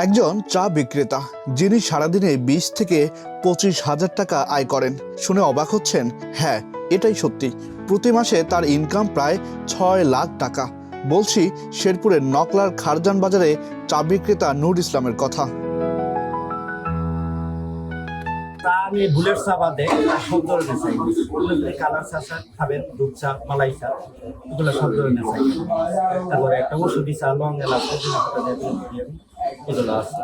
একজন চা বিক্রেতা যিনি সারাদিনে 20 থেকে 25,000 টাকা আয় করেন। শুনে অবাক হচ্ছেন? হ্যাঁ, এটাই সত্যি। প্রতি মাসে তার ইনকাম প্রায় 6 লাখ টাকা। বলছি শেরপুরের নকলার খারজান বাজারে চা বিক্রেতা নূর ইসলামের কথা। আমি বুলেট চা বাদে সব ধরনের চাই, কালার চা খাবেন, দুধ চা, মালাই চা, এগুলো সব ধরনের চাই। তারপরে একটা ওষুধি চা, লং এলাচ, এগুলো আছে।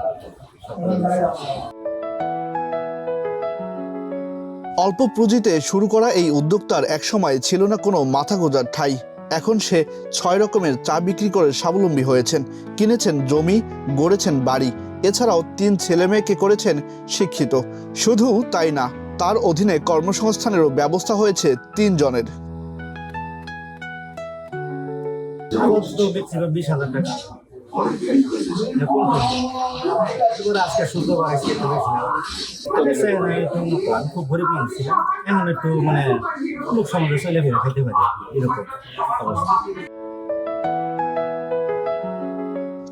অল্প পুঁজিতে শুরু করা এই উদ্যোক্তার একসময় ছিল না কোনো মাথা গোঁজার ঠাঁই। এখন সে 6 রকমের চা বিক্রি করে স্বাবলম্বী হয়েছেন। কিনেছেন জমি, গড়েছেন বাড়ি, এছাড়াও 3 ছেলেমেয়েকে করেছেন শিক্ষিত। শুধু তাই না, তার অধীনে কর্মসংস্থানেরও ব্যবস্থা হয়েছে 3 জনের। আজকে শুক্রবার খুব গরিব মানুষ ছিল, এখন একটু লোক সমাজে চলে ফিরে খাইতে পারি, এরকম অবস্থা।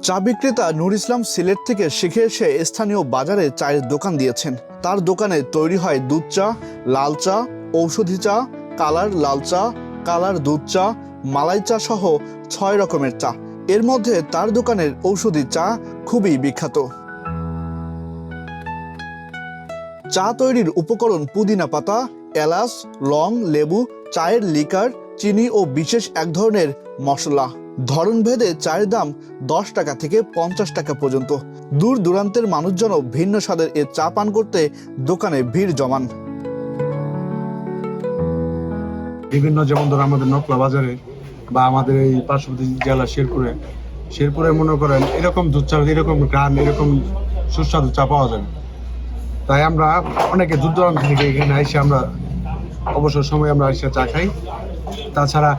চা বিক্রেতা নূর ইসলাম সিলেট থেকে শিখে এসে স্থানীয় বাজারে চায়ের দোকান দিয়েছেন। তার দোকানে তৈরি হয় দুধ চা, লাল চা, ঔষধি চা, কালার লাল চা, কালার দুধ চা, মালাই চা সহ 6 রকমের চা। এর মধ্যে তার দোকানের ঔষধি চা খুবই বিখ্যাত। চা তৈরির উপকরণ পুদিনা পাতা, এলাচ, লং, লেবু, চায়ের লিকার, চিনি ও বিশেষ এক ধরনের মশলা। ধরনভেদে চায়ের দাম 10 টাকা থেকে 50 টাকা পর্যন্ত। দূর দূরান্তের মানুষজনও ভিন্ন স্বাদের এ চা পান করতে দোকানে ভিড় জমান। বিভিন্ন, যেমন ধরো আমাদের নকলা বাজারে বা আমাদের এই পার্শ্ববর্তী জেলা শেরপুরে মনে করেন এরকম দুধ চা, এরকম গ্রাম, এরকম সুস্বাদু চা পাওয়া যাবে। তাই আমরা অনেকে দূর দূরান্ত থেকে এখানে এসে আমরা অবসর সময় আমরা এসে চা খাই। তাছাড়া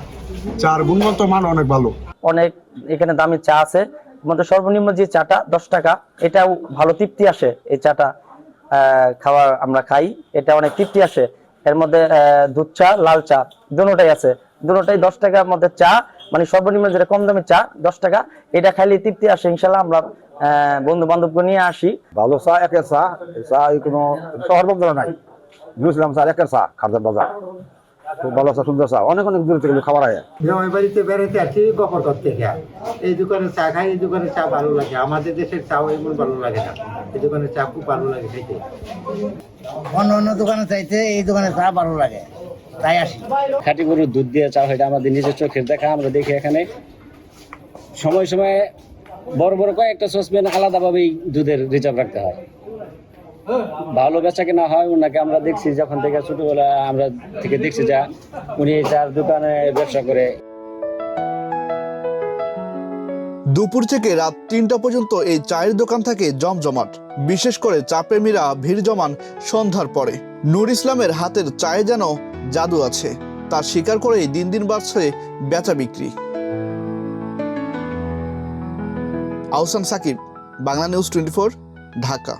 চার গুণগত মান অনেক ভালো। অনেক এখানে দামি চা আছে, মধ্যে সর্বনিম্ন যে চাটা 10 টাকা, এটাও ভালো তৃপ্তি আসে। এই চাটা খাওয়ার আমরা খাই, এটা অনেক তৃপ্তি আসে। এর মধ্যে দুধ চা, লাল চা দুটোটাই আছে, দুটোটাই 10 টাকার মধ্যে চা, সর্বনিম্ন যেটা কম দামি চা 10 টাকা, এটা খাইলে তৃপ্তি আসে। ইনশাল্লাহ আমরা বন্ধু বান্ধবকে নিয়ে আসি। ভালো চা, একের চা, চা কোনো শহর বদলা নাই। বুঝলাম চা, একের চা, খারজান বাজার খুব ভালো চা, সুন্দর চা, অনেক দূর থেকে খাবার আয়। জামাই বাড়িতে বেড়াতে আসি গফরগঞ্জ থেকে, এই দোকানে চা খাই, এই দোকানে চা ভালো লাগে। আমাদের দেশের চাও এমন ভালো লাগে না, এই দোকানে চা খুব ভালো লাগে খাইতে। অন্য দোকানে চাইতে এই দোকানে চা ভালো লাগে, তাই আসি। খাঁটি গরুর দুধ দিয়ে চা হয়, আমাদের নিজের চোখের দেখা। আমরা দেখি এখানে সময় সময় বড় বড় কয়েকটা সসপ্যান আলাদাভাবেই দুধের রিজার্ভ রাখতে হয়। ভালো বেচা কেনা হয়। ওনাকে আমরা দেখছি যখন থেকে ছোটবেলা আমরা থেকে দেখছি যা উনি চার দোকানে ব্যবসা করে। দুপুর থেকে রাত 3টা পর্যন্ত এই চায়ের দোকান থাকে জমজমাট। বিশেষ করে চা প্রেমীরা ভিড় জমান সন্ধ্যার পরে। নূর ইসলামের হাতের চায়ে যেন জাদু আছে, তা স্বীকার করেই দিন দিন বাড়ছে বেচা বিক্রি। আহসান সাকিব, বাংলা নিউজ 24, ঢাকা।